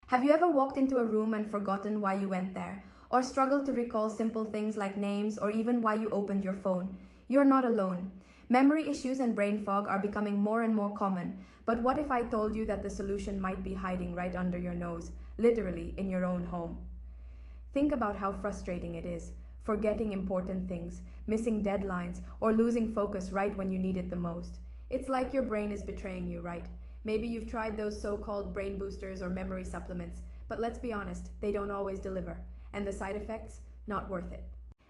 Have you ever walked into a room and forgotten why you went there? Or struggled to recall simple things like names or even why you opened your phone? You're not alone. Memory issues and brain fog are becoming more and more common. But what if I told you that the solution might be hiding right under your nose, literally in your own home? Think about how frustrating it is, forgetting important things, missing deadlines, or losing focus right when you need it the most. It's like your brain is betraying you, right? Maybe you've tried those so-called brain boosters or memory supplements, but let's be honest, they don't always deliver. And the side effects? Not worth it.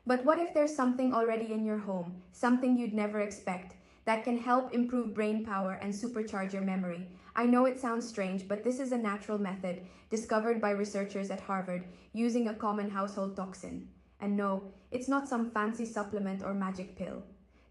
But what if there's something already in your home, something you'd never expect, that can help improve brain power and supercharge your memory? I know it sounds strange, but this is a natural method discovered by researchers at Harvard using a common household toxin. And no, it's not some fancy supplement or magic pill.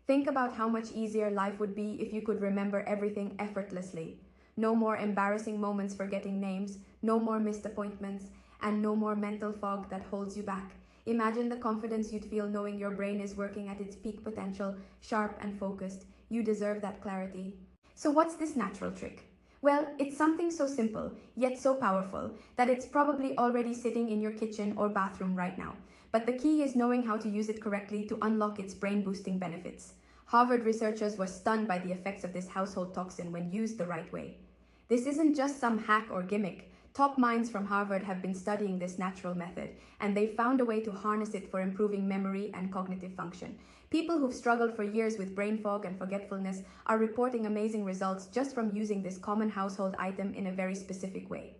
Think about how much easier life would be if you could remember everything effortlessly. No more embarrassing moments forgetting names, no more missed appointments, and no more mental fog that holds you back. Imagine the confidence you'd feel knowing your brain is working at its peak potential, sharp and focused. You deserve that clarity. So what's this natural trick? Well, it's something so simple, yet so powerful, that it's probably already sitting in your kitchen or bathroom right now. But the key is knowing how to use it correctly to unlock its brain-boosting benefits. Harvard researchers were stunned by the effects of this household toxin when used the right way. This isn't just some hack or gimmick. Top minds from Harvard have been studying this natural method, and they've found a way to harness it for improving memory and cognitive function. People who've struggled for years with brain fog and forgetfulness are reporting amazing results just from using this common household item in a very specific way.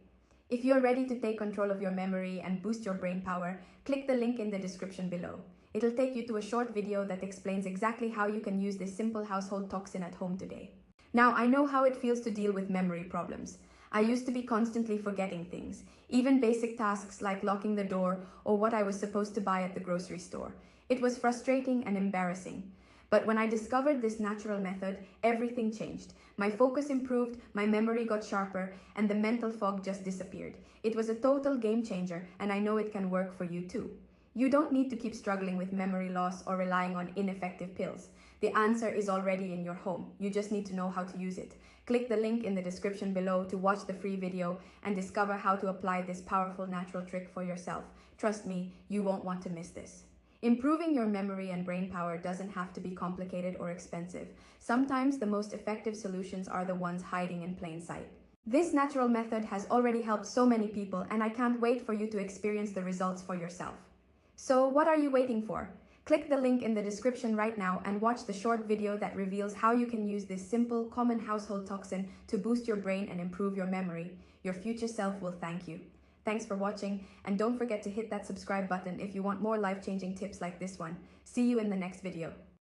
If you're ready to take control of your memory and boost your brain power, click the link in the description below. It'll take you to a short video that explains exactly how you can use this simple household toxin at home today. Now, I know how it feels to deal with memory problems. I used to be constantly forgetting things, even basic tasks like locking the door or what I was supposed to buy at the grocery store. It was frustrating and embarrassing. But when I discovered this natural method, everything changed. My focus improved, my memory got sharper, and the mental fog just disappeared. It was a total game changer, and I know it can work for you too. You don't need to keep struggling with memory loss or relying on ineffective pills. The answer is already in your home. You just need to know how to use it. Click the link in the description below to watch the free video and discover how to apply this powerful natural trick for yourself. Trust me, you won't want to miss this. Improving your memory and brain power doesn't have to be complicated or expensive. Sometimes the most effective solutions are the ones hiding in plain sight. This natural method has already helped so many people, and I can't wait for you to experience the results for yourself. So what are you waiting for? Click the link in the description right now and watch the short video that reveals how you can use this simple, common household toxin to boost your brain and improve your memory. Your future self will thank you. Thanks for watching, and don't forget to hit that subscribe button if you want more life-changing tips like this one. See you in the next video.